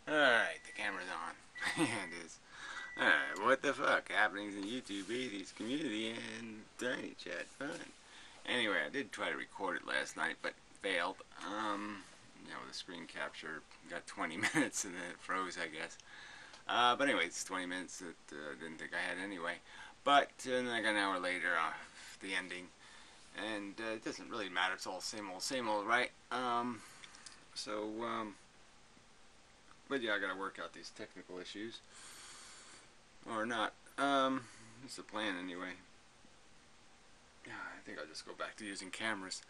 Alright, the camera's on. Yeah, it is. Alright, what the fuck? Happenings in YouTube, 80s community, and Tiny Chat. Fun. Anyway, I did try to record it last night, but failed. The screen capture got 20 minutes and then it froze, I guess. But anyway, it's 20 minutes that I didn't think I had anyway. But like an hour later, the ending. And it doesn't really matter. It's all same old, right? But yeah, I gotta work out these technical issues. Or not. It's the plan anyway. Yeah, I think I'll just go back to using cameras.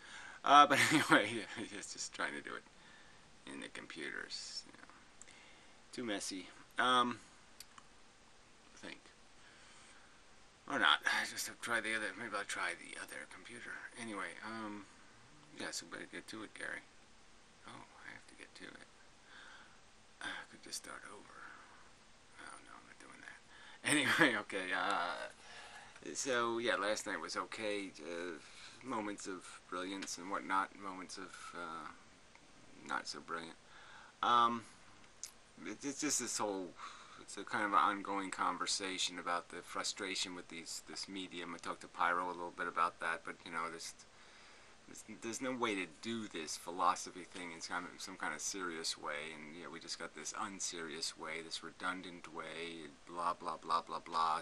But anyway, just trying to do it in the computers. Too messy. I think. Or not. I just have to try the other. Maybe I'll try the other computer. Anyway, yeah, so better get to it, Gary. Oh, I have to get to it. I could just start over. Oh, no, I'm not doing that. Anyway, okay, so, yeah, last night was okay. Moments of brilliance and whatnot. Moments of, not so brilliant. It's just this whole, it's a kind of an ongoing conversation about the frustration with this medium. I talked to Pyro a little bit about that, but, there's no way to do this philosophy thing in some kind of serious way, and we just got this unserious way, this redundant way, blah blah blah blah blah,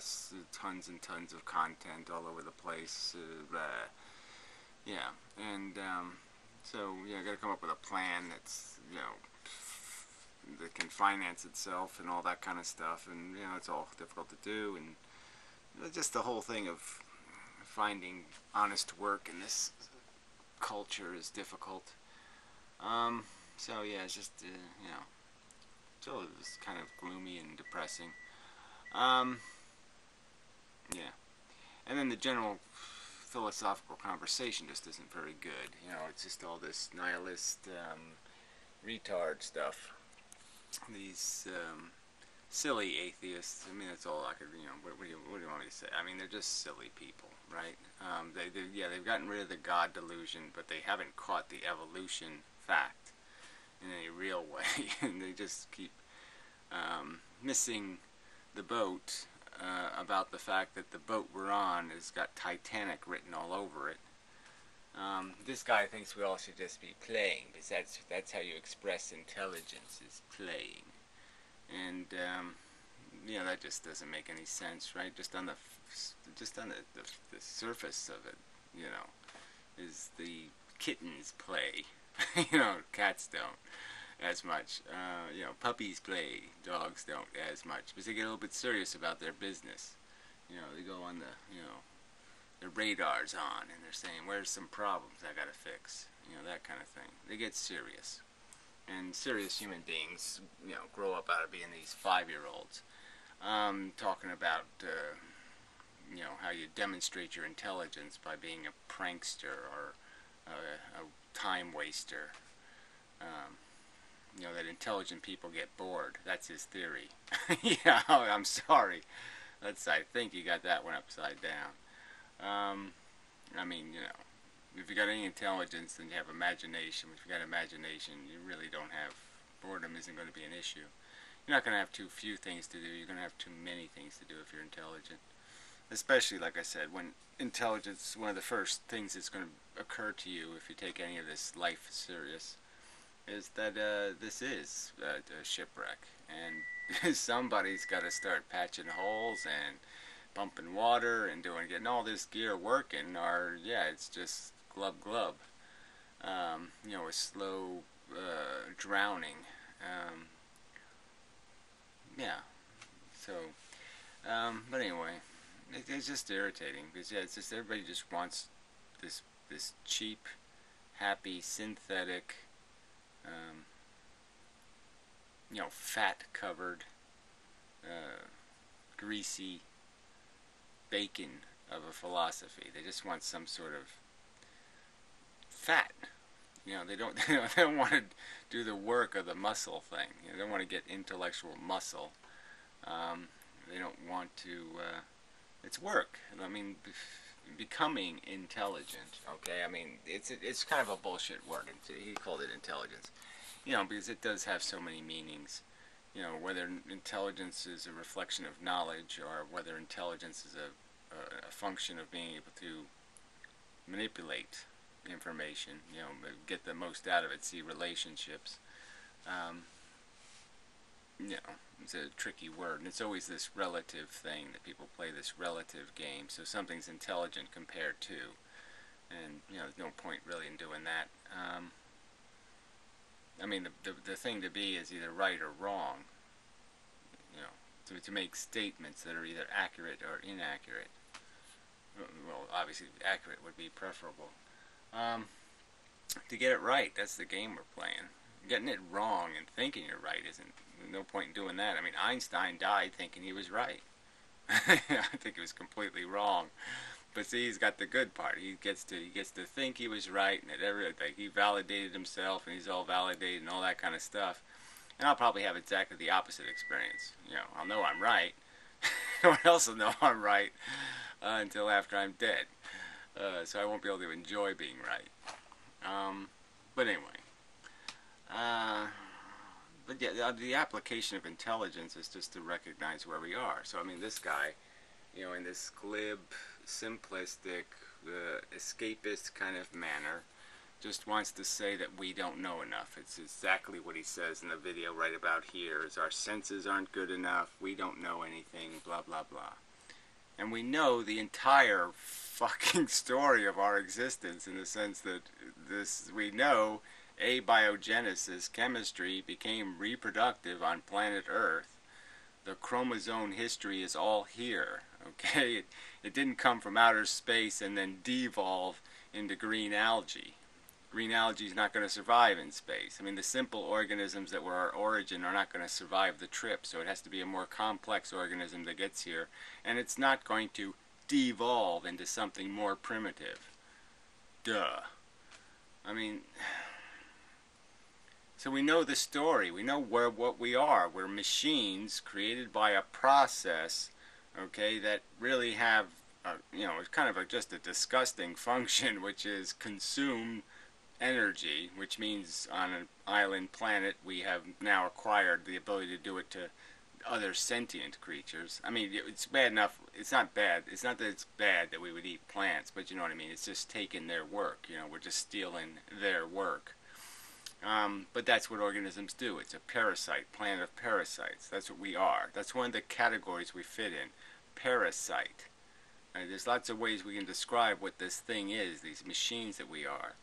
tons and tons of content all over the place, so I got to come up with a plan that's that can finance itself and all that kind of stuff, and it's all difficult to do, and just the whole thing of finding honest work in this culture is difficult. So yeah, it's just so it was kind of gloomy and depressing. Yeah, and then the general philosophical conversation just isn't very good. It's just all this nihilist retard stuff. These silly atheists. I mean, that's all I could. What do you want me to say? I mean, they're just silly people, right? They've gotten rid of the God delusion, but they haven't caught the evolution fact in any real way, and they just keep missing the boat about the fact that the boat we're on has got Titanic written all over it. This guy thinks we all should just be playing, because that's how you express intelligence, is playing. And that just doesn't make any sense, right? Just on the surface of it, is the kittens play. Cats don't as much. Puppies play, dogs don't as much, because they get a little bit serious about their business. They go on their radar's on, and they're saying, where's some problems I gotta fix? That kind of thing. They get serious. And serious human beings, grow up out of being these 5-year-olds. Talking about, how you demonstrate your intelligence by being a prankster or a time waster. That intelligent people get bored. That's his theory. Yeah, I'm sorry. I think you got that one upside down. If you got any intelligence, then you have imagination. If you got imagination, you really don't have, boredom isn't going to be an issue. You're not going to have too few things to do. You're going to have too many things to do if you're intelligent. Especially, like I said, when intelligence, one of the first things that's going to occur to you if you take any of this life serious, is that this is a shipwreck. And somebody's got to start patching holes and pumping water and getting all this gear working, or it's just glub, a slow drowning. But anyway, it's just irritating, because it's just everybody just wants this cheap, happy, synthetic, fat-covered, greasy bacon of a philosophy. They just want some sort of fat. They don't want to do the work of the muscle thing. They don't want to get intellectual muscle. They don't want to. It's work. Becoming intelligent. Okay. It's kind of a bullshit word. He called it intelligence. Because it does have so many meanings. whether intelligence is a reflection of knowledge or whether intelligence is a function of being able to manipulate information, get the most out of it, see relationships. Um, it's a tricky word, and it's always this relative thing that people play, this relative game. So something's intelligent compared to, and there's no point really in doing that. I mean, the thing to be is either right or wrong. To make statements that are either accurate or inaccurate. Well, obviously, accurate would be preferable. To get it right, that's the game we're playing. Getting it wrong and thinking you're right isn't. No point in doing that. I mean, Einstein died thinking he was right. I think he was completely wrong. But see, he's got the good part. He gets to think he was right, and that everything. He validated himself, and he's all validated, and all that kind of stuff. And I'll probably have exactly the opposite experience. I'll know I'm right. No one else will know I'm right until after I'm dead. So I won't be able to enjoy being right. But anyway. But yeah, the application of intelligence is just to recognize where we are. So I mean, this guy, in this glib, simplistic, escapist kind of manner, just wants to say that we don't know enough. It's exactly what he says in the video right about here, is our senses aren't good enough, we don't know anything, blah, blah, blah. And we know the entire fucking story of our existence in the sense that we know abiogenesis, chemistry, became reproductive on planet Earth. The chromosome history is all here, okay? It didn't come from outer space and then devolve into green algae. Green algae is not going to survive in space. I mean, the simple organisms that were our origin are not going to survive the trip, so it has to be a more complex organism that gets here, and it's not going to devolve into something more primitive. Duh. I mean, so we know the story. We know what we are. We're machines created by a process, okay, that really have, it's kind of just a disgusting function, which is consume energy, which means on an island planet we have now acquired the ability to do it to other sentient creatures. I mean, it's bad enough. It's not bad. It's not that it's bad that we would eat plants, but you know what I mean. It's just taking their work. We're just stealing their work. But that's what organisms do. It's a parasite, planet of parasites. That's what we are. That's one of the categories we fit in. Parasite. There's lots of ways we can describe what this thing is, these machines that we are.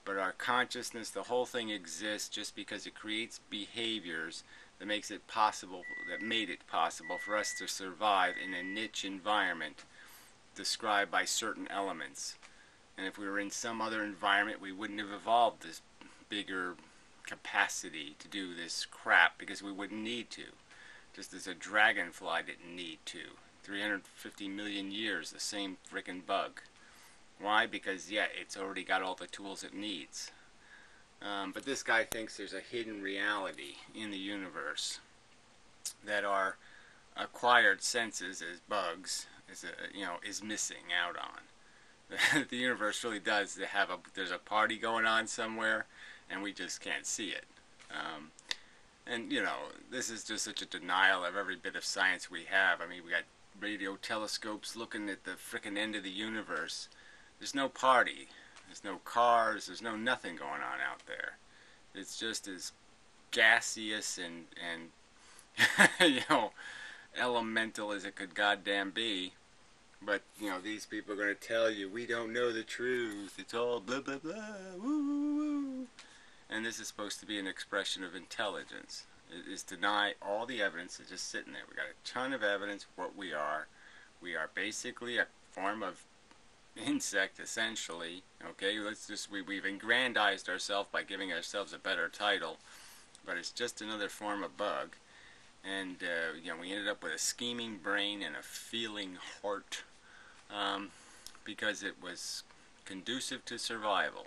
But our consciousness, the whole thing exists just because it creates behaviors that makes it possible, that made it possible for us to survive in a niche environment described by certain elements. And if we were in some other environment, we wouldn't have evolved this bigger capacity to do this crap because we wouldn't need to. Just as a dragonfly didn't need to. 350 million years, the same frickin' bug. Why? Because, yeah, it's already got all the tools it needs. But this guy thinks there's a hidden reality in the universe that our acquired senses as bugs is missing out on. The universe really does have there's a party going on somewhere, and we just can't see it. And, this is just such a denial of every bit of science we have. I mean, we got radio telescopes looking at the frickin' end of the universe. There's no party. There's no cars. There's no nothing going on out there. It's just as gaseous and elemental as it could goddamn be. But, these people are going to tell you, we don't know the truth. It's all blah, blah, blah. Woo, woo, woo. And this is supposed to be an expression of intelligence. It is deny all the evidence that's just sitting there. We got a ton of evidence of what we are. We are basically a form of insect, essentially. Okay, we've aggrandized ourselves by giving ourselves a better title, but it's just another form of bug. And we ended up with a scheming brain and a feeling heart, because it was conducive to survival.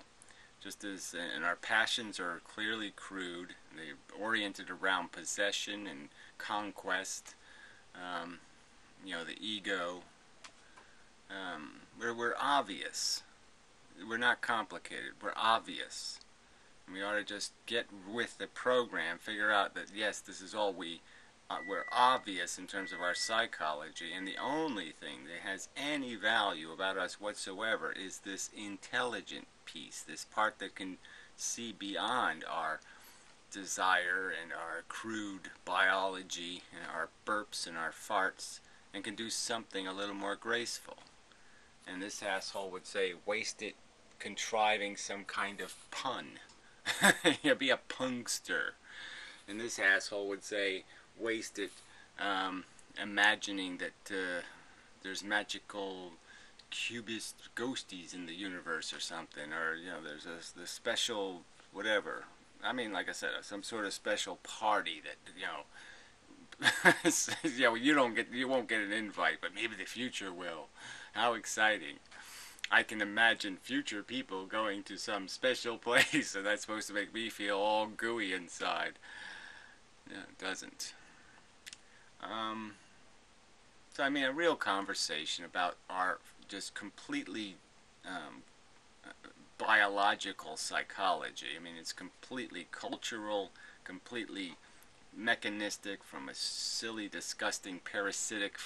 Just as, and our passions are clearly crude. They're oriented around possession and conquest. The ego. We're obvious. We're not complicated. We're obvious. And we ought to just get with the program, figure out that, yes, this is all we we're obvious in terms of our psychology, and the only thing that has any value about us whatsoever is this intelligent piece, this part that can see beyond our desire and our crude biology and our burps and our farts, and can do something a little more graceful. And this asshole would say, waste it contriving some kind of pun. Be a punkster. And this asshole would say, waste it imagining that there's magical cubist ghosties in the universe or something, or there's the special whatever. I mean, like I said, some sort of special party that you won't get an invite, but maybe the future will. How exciting! I can imagine future people going to some special place, and that's supposed to make me feel all gooey inside. Yeah, it doesn't. So I mean, a real conversation about our just completely biological psychology. I mean, it's completely cultural, completely mechanistic from a silly, disgusting, parasitic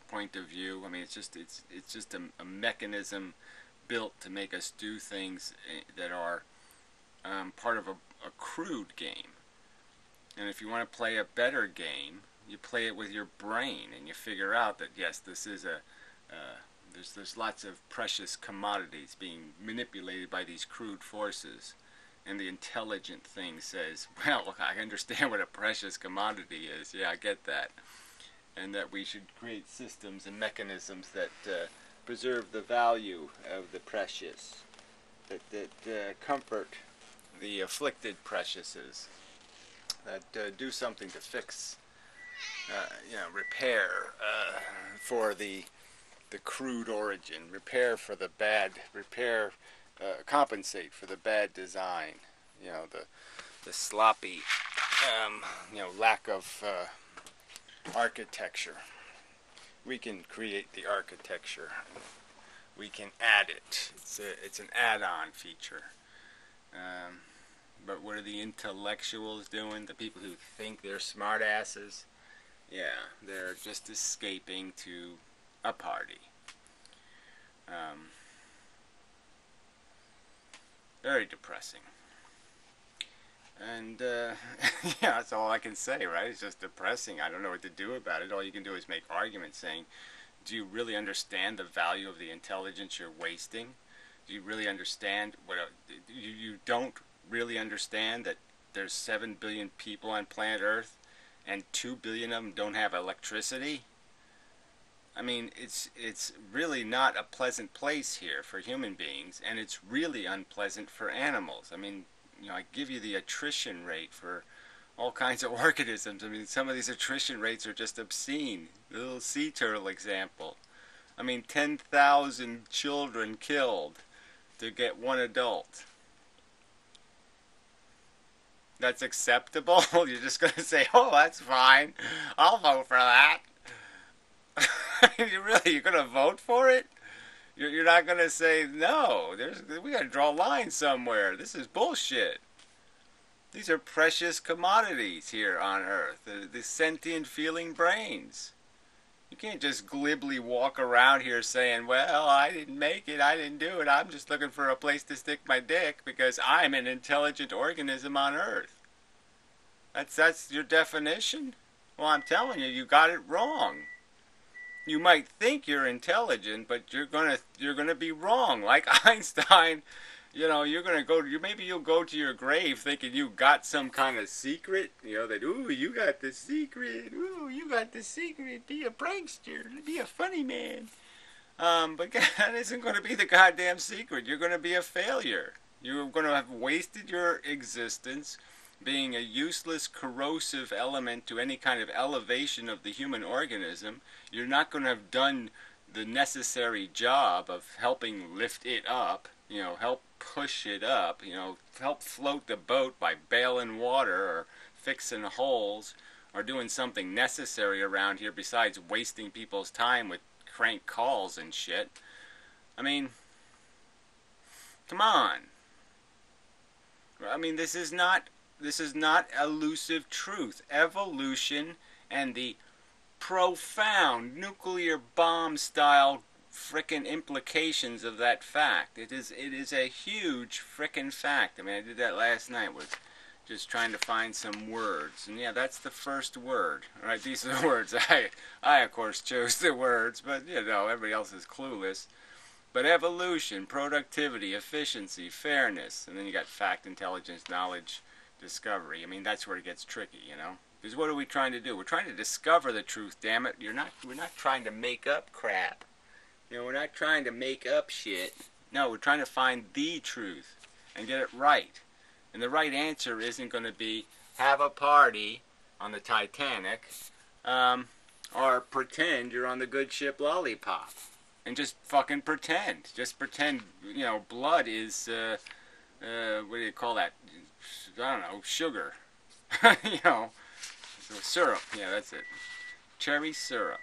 point of view. I mean, it's just a mechanism built to make us do things that are part of a crude game. And if you want to play a better game, you play it with your brain, and you figure out that yes, this is there's lots of precious commodities being manipulated by these crude forces, and the intelligent thing says, well, look, I understand what a precious commodity is. Yeah, I get that, and that we should create systems and mechanisms that preserve the value of the precious, that comfort the afflicted preciouses, that do something to fix, repair for the crude origin, repair for the bad, compensate for the bad design, the sloppy, lack of architecture. We can create the architecture. We can add it. It's an add-on feature. But what are the intellectuals doing? The people who think they're smartasses? Yeah, they're just escaping to a party. Very depressing. And yeah, that's all I can say, right? It's just depressing. I don't know what to do about it. All you can do is make arguments saying, do you really understand the value of the intelligence you're wasting? Do you really understand you don't really understand that there's 7 billion people on planet Earth and 2 billion of them don't have electricity? I mean, it's really not a pleasant place here for human beings, and it's really unpleasant for animals. I mean, I give you the attrition rate for all kinds of organisms. I mean, some of these attrition rates are just obscene. The little sea turtle example. I mean, 10,000 children killed to get one adult. That's acceptable? You're just going to say, oh, that's fine. I'll vote for that. You're going to vote for it? You're not going to say, no, we got to draw a line somewhere. This is bullshit. These are precious commodities here on Earth. The sentient feeling brains. You can't just glibly walk around here saying, well, I didn't make it, I didn't do it, I'm just looking for a place to stick my dick because I'm an intelligent organism on Earth. That's your definition? Well, I'm telling you, you got it wrong. You might think you're intelligent, but you're gonna be wrong. Like Einstein, you're gonna maybe you'll go to your grave thinking you got some kind of secret. That you got the secret. Ooh, you got the secret. Be a prankster. Be a funny man. But that isn't going to be the goddamn secret. You're going to be a failure. You're going to have wasted your existence being a useless, corrosive element to any kind of elevation of the human organism. You're not going to have done the necessary job of helping lift it up, help push it up, help float the boat by bailing water or fixing holes or doing something necessary around here besides wasting people's time with crank calls and shit. I mean, come on. I mean, this is not elusive truth. Evolution and the profound nuclear bomb style frickin' implications of that fact. It is a huge frickin' fact. I mean, I did that last night with just trying to find some words. And yeah, that's the first word. All right, these are the words. I of course chose the words, but you know, everybody else is clueless. But evolution, productivity, efficiency, fairness, and then you got fact, intelligence, knowledge, discovery. I mean, that's where it gets tricky, you know. Because what are we trying to do? We're trying to discover the truth. Damn it! We're not trying to make up crap. You know, we're not trying to make up shit. No, we're trying to find the truth and get it right. And the right answer isn't going to be have a party on the Titanic, or pretend you're on the good ship Lollipop. And just fucking pretend. Just pretend, you know, blood is, what do you call that? I don't know, sugar. You know, syrup. Yeah, that's it. Cherry syrup.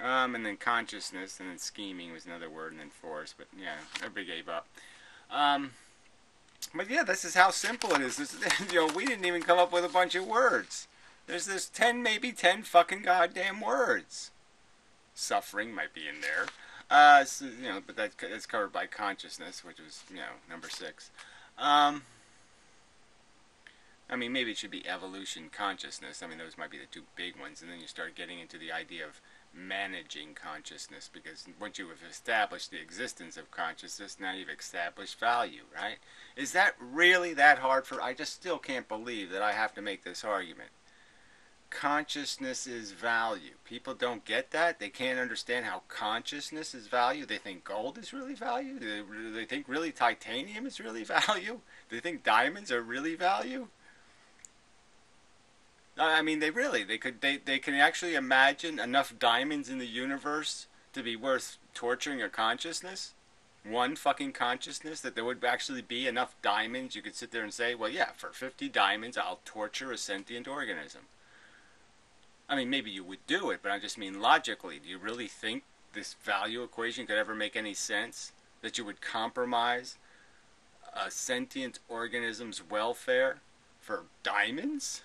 And then consciousness, and then scheming was another word, and then force. But yeah, everybody gave up. But yeah, this is how simple it is. You know, we didn't even come up with a bunch of words. There's 10, maybe 10 fucking goddamn words. Suffering might be in there. So, you know, but that's covered by consciousness, which was, you know, number 6. I mean, maybe it should be evolution, consciousness. I mean, those might be the two big ones. And then you start getting into the idea of managing consciousness, because once you have established the existence of consciousness, now you've established value, right? Is that really that hard for... I just still can't believe that I have to make this argument. Consciousness is value. People don't get that. They can't understand how consciousness is value. They think gold is really value. Do they think really titanium is really value? Do they think diamonds are really value? I mean, they can actually imagine enough diamonds in the universe to be worth torturing a consciousness? One fucking consciousness, that there would actually be enough diamonds you could sit there and say, well, yeah, for 50 diamonds, I'll torture a sentient organism. I mean, maybe you would do it, but I just mean logically. Do you really think this value equation could ever make any sense? That you would compromise a sentient organism's welfare for diamonds?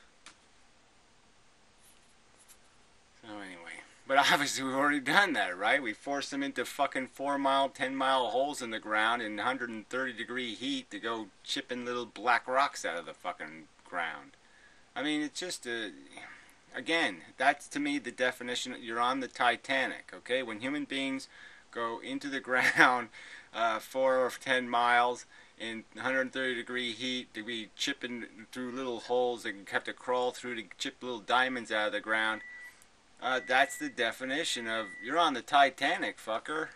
So anyway, but obviously we've already done that, right? We forced them into fucking 4-mile, 10-mile holes in the ground in 130-degree heat to go chipping little black rocks out of the fucking ground. I mean, it's just again, that's to me the definition. You're on the Titanic, okay? When human beings go into the ground 4 or 10 miles in 130-degree heat to be chipping through little holes that you have to crawl through to chip little diamonds out of the ground. That's the definition of you're on the Titanic, fucker.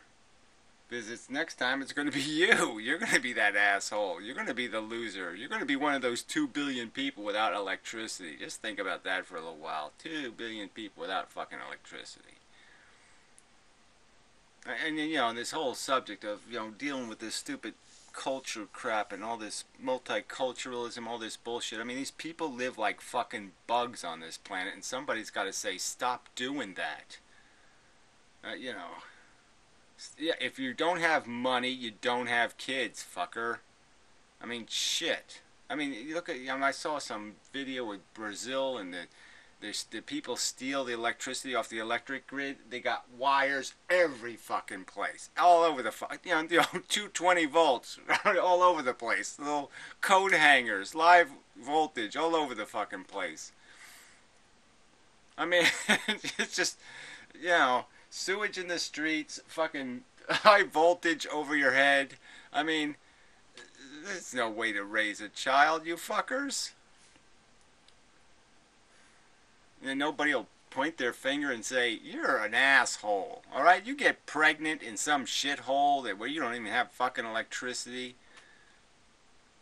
Because next time it's going to be you. You're going to be that asshole. You're going to be the loser. You're going to be one of those 2 billion people without electricity. Just think about that for a little while. 2 billion people without fucking electricity. And you know, this whole subject of, you know, dealing with this stupid culture crap and all this multiculturalism, all this bullshit. I mean, these people live like fucking bugs on this planet, and somebody's got to say, stop doing that. You know, yeah, if you don't have money, you don't have kids, fucker. I mean, shit. I mean, you look at, I saw some video with Brazil, and the people steal the electricity off the electric grid. They got wires every fucking place, all over the 220 volts all over the place. Little coat hangers, live voltage all over the fucking place. I mean, it's just, you know, sewage in the streets, fucking high voltage over your head. I mean, there's no way to raise a child, you fuckers. And nobody will point their finger and say, you're an asshole. Alright, you get pregnant in some shithole where you don't even have fucking electricity,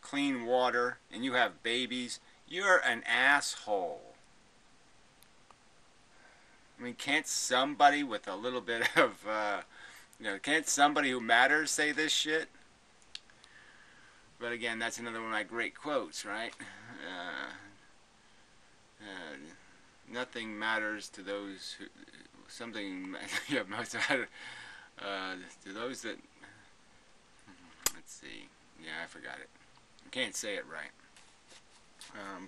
clean water, and you have babies. You're an asshole. I mean, can't somebody with a little bit of, can't somebody who matters say this shit? But again, that's another one of my great quotes, right? Nothing matters to those who, something, yeah, most matter, to those that, let's see, yeah, I forgot it. I can't say it right.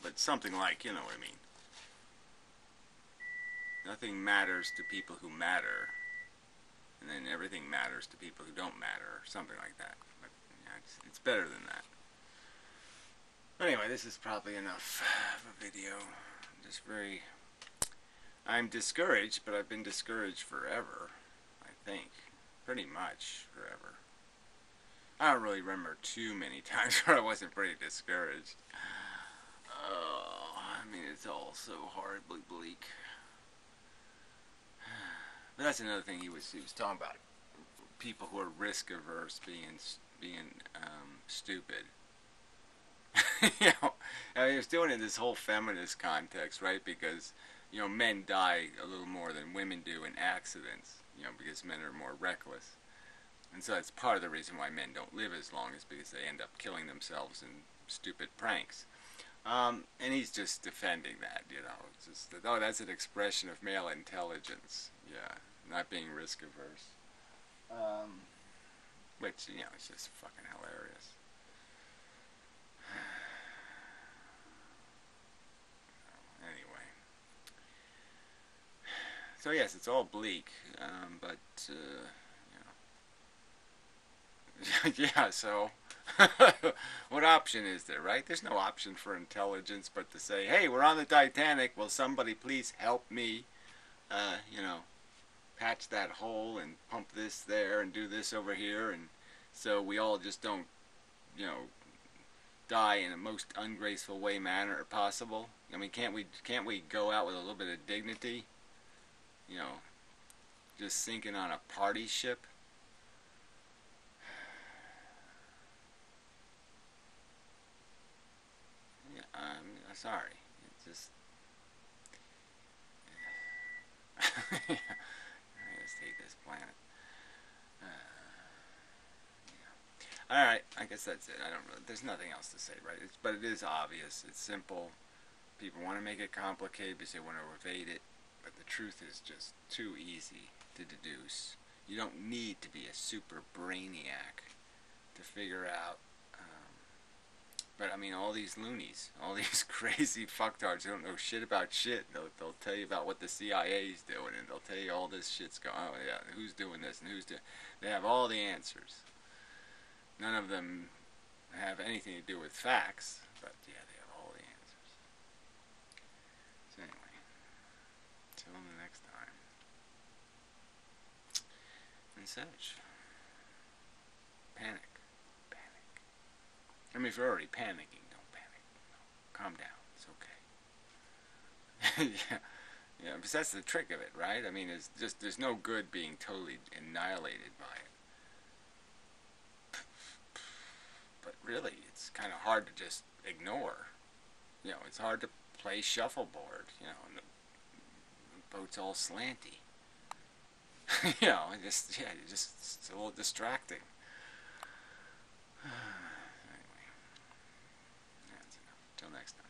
But something like, you know what I mean. nothing matters to people who matter, and then everything matters to people who don't matter, or something like that. But yeah, it's better than that. But anyway, this is probably enough of a video. I'm discouraged, but I've been discouraged forever, I think. Pretty much forever. I don't really remember too many times where I wasn't pretty discouraged. Oh, I mean, it's all so horribly bleak. But that's another thing he was talking about. People who are risk averse being stupid. You know, I mean, he was doing it in this whole feminist context, right? Because men die a little more than women do in accidents. Because men are more reckless, and so that's part of the reason why men don't live as long is because they end up killing themselves in stupid pranks. And he's just defending that, It's just that, oh, that's an expression of male intelligence. Yeah, not being risk averse. Which, is just fucking hilarious. Anyway. So yes, it's all bleak, but, yeah, so what option is there, right? There's no option for intelligence but to say, hey, we're on the Titanic, will somebody please help me, patch that hole and pump this there and do this over here, and so we all just don't, die in the most ungraceful manner possible. I mean, can't we go out with a little bit of dignity? Just sinking on a party ship. Yeah, I'm sorry. It's just I just hate this planet. Yeah. All right, I guess that's it. There's nothing else to say, right? But it is obvious. It's simple. People want to make it complicated because they want to evade it. But the truth is just too easy to deduce. You don't need to be a super brainiac to figure out. But I mean, all these loonies, all these crazy fucktards who don't know shit about shit. They'll tell you about what the CIA's doing, and they'll tell you all this shit's going. Oh yeah, who's doing this and who's doing? They have all the answers. None of them have anything to do with facts, but yeah, they have all the answers. So anyway, till the next time, and such. Panic. I mean, if you're already panicking, don't panic. No, calm down. It's okay. Yeah, because that's the trick of it, right? I mean, there's no good being totally annihilated by it. But really, it's kind of hard to just ignore. It's hard to play shuffleboard. And the boat's all slanty. It's a little distracting. Anyway, that's enough. Till next time.